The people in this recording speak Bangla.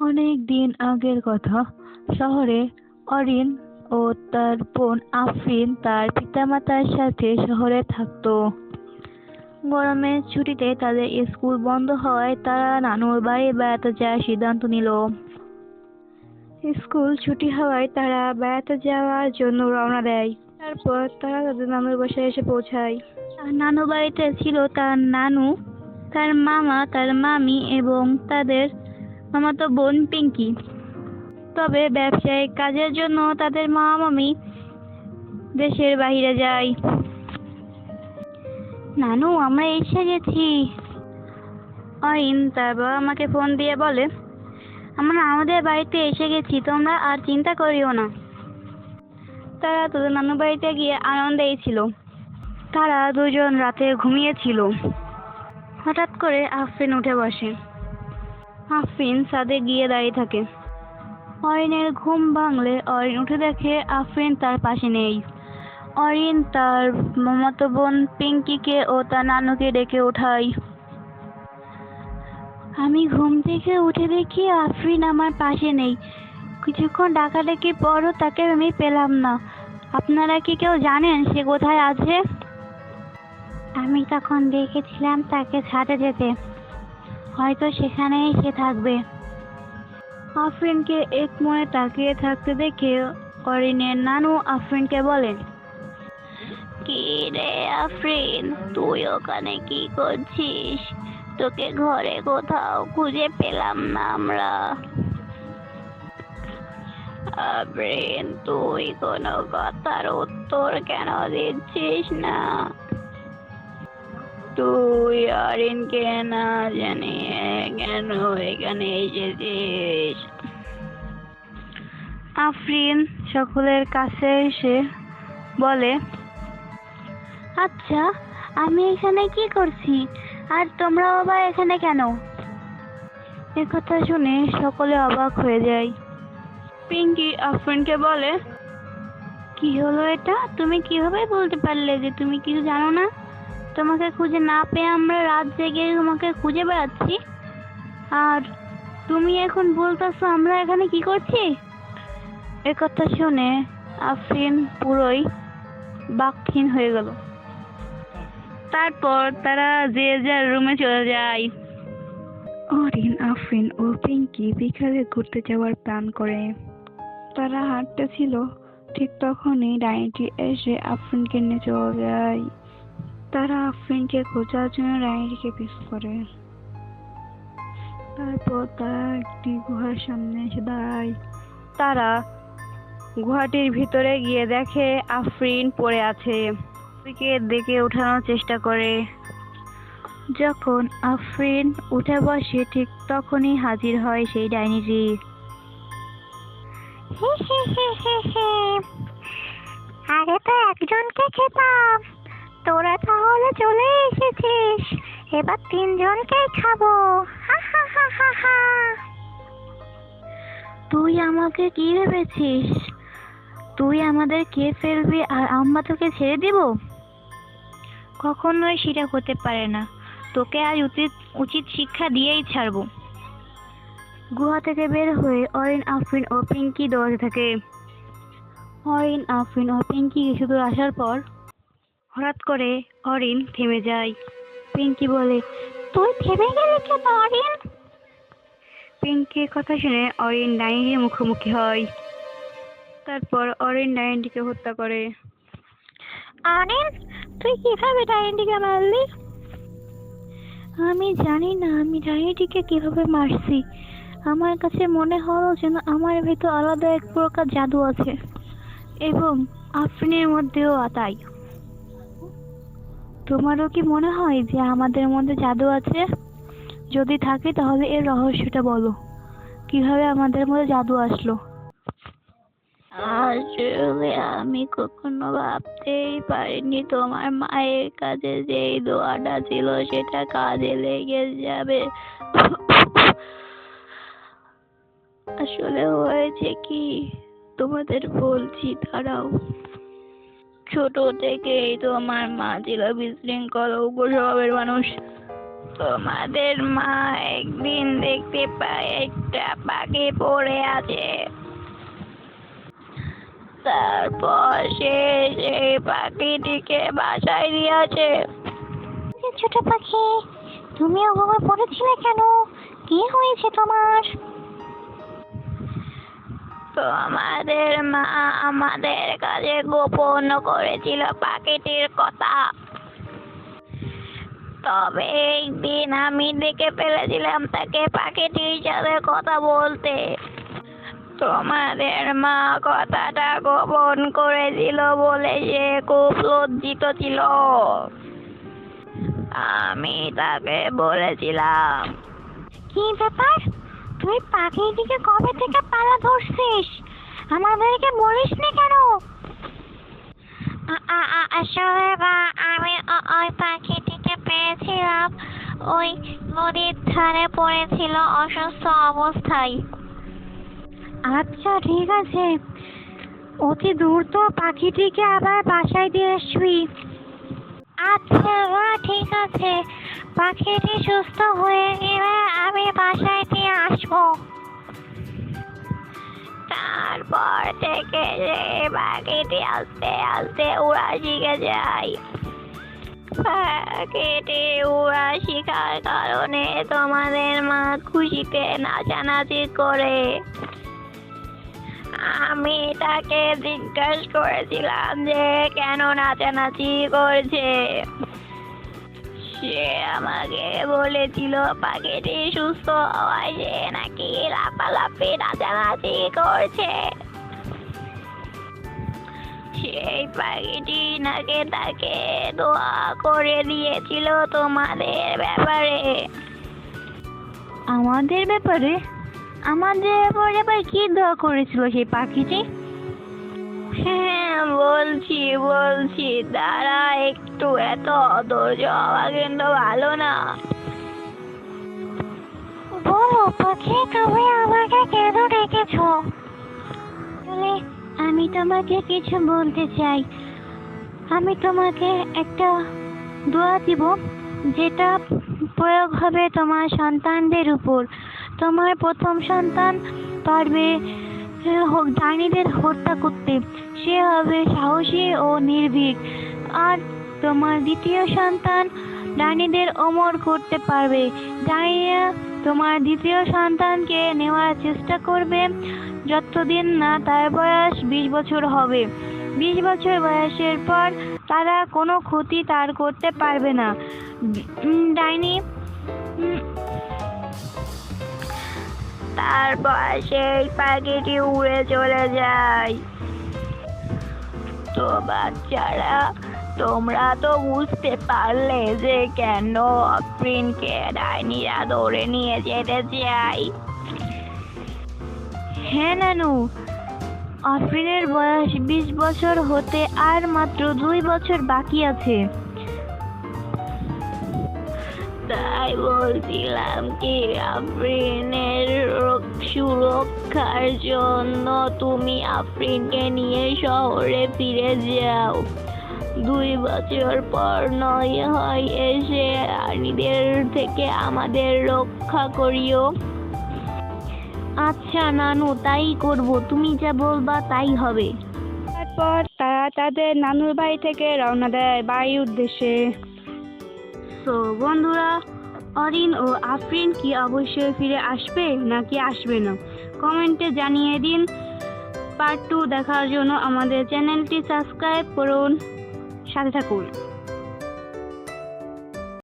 অনেক দিন আগের কথা। শহরে অরিন ও তার বোন আফরিন তার পিতামাতার সাথে শহরে থাকতো। গরমের ছুটিতে তাদের স্কুল বন্ধ হওয়ায় তারা নানুর বাড়ি বেড়াতে যাওয়ার সিদ্ধান্ত নিল। স্কুল ছুটি হওয়ায় তারা বেড়াতে যাওয়ার জন্য রওনা দেয়। তারপর তারা তাদের নানুর বাসায় এসে পৌঁছায়। তার নানু বাড়িতে ছিল তার নানু, তার মামা, তার মামি এবং তাদের মামাতো বোন পিঙ্কি। তবে ব্যবসায়িক কাজের জন্য তাদের মামা মামি দেশের বাইরে যায়। নানু, আমরা এসে গেছি। অরিন তার বাবা মাকে ফোন দিয়ে বলে, আমরা আমাদের বাড়িতে এসে গেছি, তোমরা আর চিন্তা করিও না। তারা তাদের নানু বাড়িতে গিয়ে আনন্দেই ছিল। তারা দুজন রাতে ঘুমিয়েছিল। হঠাৎ করে আফরিন উঠে বসে। আফরিন ছাদে গিয়ে দাঁড়িয়ে থাকে। অরিনের ঘুম ভাঙলে অরিন উঠে দেখে আফরিন তার পাশে নেই। অরিন তার মামাতো বোন পিঙ্কিকে ও তার নানুকে ডেকে ওঠায়। আমি ঘুম থেকে উঠে দেখি আফরিন আমার পাশে নেই। কিছুক্ষণ ডাকাডাকি পরও তাকে আমি পেলাম না। আপনারা কি কেউ জানেন সে কোথায় আছে? আমি তখন দেখেছিলাম তাকে ছাদে যেতে, হয়তো সেখানেই সে থাকবে। আফরিনকে এক মনে তাকিয়ে থাকতে দেখে অরিনের নানু আফরিনকে বলেন, কি রে আফরিন, তুই ওখানে কি করছিস? তোকে ঘরে কোথাও খুঁজে পেলাম না আমরা। আফরিন, তুই কোনো কথার উত্তর কেন দিচ্ছিস না? তুই অরিনকে না জানিয়ে কেন এখানে এসেছিস? আফরিন সকলের কাছে এসে বলে, আচ্ছা, আমি এখানে কি করছি আর তোমরা আবার এখানে কেন? একথা শুনে সকলে অবাক হয়ে যায়। পিঙ্কি আফরিনকে বলে, কি হলো এটা? তুমি কিভাবে বলতে পারলে যে তুমি কিছু জানো না? তোমাকে খুঁজে না পেয়ে আমরা রাত জেগে তোমাকে খুঁজে বেড়াচ্ছি, আর তুমি এখন বলতেছো আমরা এখানে কি করছি? একথা শুনে আফরিন পুরোই বাকহীন হয়ে গেল। তারপর তারা যে যার রুমে চলে যায়। অরিন, আফরিন ও পিঙ্কি বিকালে ঘুরতে যাওয়ার প্ল্যান করে। তারা হাঁটতেছিল, ঠিক তখনই ডাইনিটি এসে আফরিনকে নিয়ে চলে যায়। তারা আফরিনকে খোঁজার জন্য ডাইনিটিকে পিছু করে। তারপর তারা একটি গুহার সামনে এসে দাঁড়ায়। তারা গুহাটির ভিতরে গিয়ে দেখে আফরিন পড়ে আছে। তাকে ডেকে ওঠানোর চেষ্টা করে। যখন আফরিন উঠে বসে ঠিক তখনই হাজির হয় সেই ডাইনিটি। আরে তো একজনকে খেতাম, তোরা তাহলে চলে এসেছিস, এবার তিনজনকে খাবো। তুই আমাকে কি ভেবেছিস? তুই আমাদের খেয়ে ফেলবি আর আমরা তোকে ছেড়ে দিব? কখনোই সেটা হতে পারে না। তোকে আজ উচিত শিক্ষা দিয়েই ছাড়বো। গুহা থেকে বের হয়ে অরিন, আফরিন ও পিঙ্কি দৌড়াতে থাকে। অরিন, আফরিন ও পিঙ্কি কিছু দূর আসার পর হঠাৎ করে অরিন থেমে যায়। পিঙ্কি বলে, তুই থেমে গেলি কেন অরিন? পিঙ্কির কথা শুনে অরিন ডাইনিটির মুখোমুখি হয়। তারপর অরিন ডাইনিটিকে হত্যা করে। অরিন, তুই কিভাবে ডাইনিটিকে মারলি? আমি জানি না আমি ডাইনিটিকে কিভাবে মারছি। আমার কাছে মনে হলো যেন আমার ভেতর আলাদা এক প্রকার জাদু আছে, এবং আফরিনের মধ্যেও তাই। তোমারও কি মনে হয় যে আমাদের মধ্যে জাদু আছে? যদি থাকে তাহলে এর রহস্যটা বলো, কিভাবে আমাদের মধ্যে জাদু আসলো? আসলে আমি কখনো ভাবতেই পারিনি তোমার মায়ের কাছে যেই দোয়াটা ছিল সেটা কাজে লেগে যাবে। আসলে হয়েছে কি, তোমাদের বলছি দাঁড়াও। ছোট থেকেই তোমার মা ছিল বিশৃঙ্খল উগ্র স্বভাবের মানুষ। তোমাদের মা একদিন দেখতে পায় একটা পাখি পড়ে আছে। তারপর সে সেই পাখিটিকে বাসায় দিয়েছে। ছোট পাখি, তুমি ওভাবে পড়েছিলে কেন? কি হয়েছে তোমার? তোমাদের মা আমাদের কাছে গোপন করেছিল পাখিটির কথা। তবে একদিন আমি দেখে ফেলেছিলাম তাকে পাখিটির সাথে কথা বলতে। তোমাদের মা কথাটা গোপন করেছিল বলে সে খুব লজ্জিত ছিল। আমি তাকে বলেছিলাম, কি ব্যাপার, তুই পাখিটিকে কবে থেকে পালা ধরছিস? আমাদেরকে বলিসনি কেন? আসলে আমি ওই পাখিটিকে পেয়েছিলাম ওই নদীর ধারে পড়েছিল অসুস্থ অবস্থায়। আচ্ছা ঠিক আছে, অতি দ্রুত পাখিটিকে আবার বাসায় দিয়ে আসবি। আচ্ছা ঠিক আছে, পাখিটি সুস্থ হয়ে গেলে আমি বাসায় দিয়ে আসবো। তারপর থেকে যে পাখিটি আস্তে আস্তে উড়া শিখে যায়। পাখিটি উড়া শেখার কারণে তোমাদের মা খুশিতে নাচানাচি করে। আমি তাকে জিজ্ঞাসা করেছিলাম যে কেন নাচানাচি করছে। সে আমাকে বলেছিল পাখিটি সুস্থ হওয়ায় সে নাকি লাফালাফি নাচানাচি করছে। সেই পাখিটি নাকি তাকে দোয়া করে দিয়েছিল তোমাদের ব্যাপারে। আমাদের ব্যাপারে? আমাদের ব্যাপারে আবার কি দোয়া করেছিল সেই পাখিটি? হ্যাঁ বলছি দাঁড়া একটু, এত ধৈর্য হওয়া কিন্তু ভালো না। বলো পাখি, তুমি আমাকে কেন ডেকেছো? আসলে আমি তোমাকে কিছু বলতে চাই। আমি তোমাকে একটা দোয়া দিব যেটা প্রয়োগ হবে তোমার সন্তানদের উপর। তোমার প্রথম সন্তান পারবে ডাইনিদের হত্যা করতে, সে হবে সাহসী ও নির্ভীক। আর তোমার দ্বিতীয় সন্তান ডাইনিদের অমর করতে পারবে। ডাইনিরা তোমার দ্বিতীয় সন্তানকে নেওয়ার চেষ্টা করবে যতদিন না তার বয়স 20 বছর হবে। 20 বছর বয়সের পর তারা কোনো ক্ষতি তার করতে পারবে না। ডাইনি তারপর সেই পাখিটি উড়ে চলে যায়। তো বাচ্চারা, তোমরা তো বুঝতে পারলে যে কেন আফরিনকে ডাইনিরা ধরে নিয়ে যেতে চাই। হ্যাঁ নানু, আফরিনের বয়স 20 বছর হতে আর মাত্র 2 বছর বাকি আছে। তাই বলছিলাম কি, আফরিনের সুরক্ষার জন্য তুমি আফরিনকে নিয়ে শহরে ফিরে যাও। 2 বছর পর নয় হয় এসে ডাইনিদের থেকে আমাদের রক্ষা করিও। আচ্ছা নানু, তাই করব, তুমি যা বলবা তাই হবে। তারপর তারা তাদের নানুর বাড়ি থেকে রওনা দেয় বাড়ির উদ্দেশ্যে। তো বন্ধুরা, অরিন ও আফরিন কি অবশ্যই ফিরে আসবে নাকি আসবে না, কমেন্টে জানিয়ে দিন। পার্ট 2 দেখার জন্য আমাদের চ্যানেলটি সাবস্ক্রাইব করুন, সাথে থাকুন।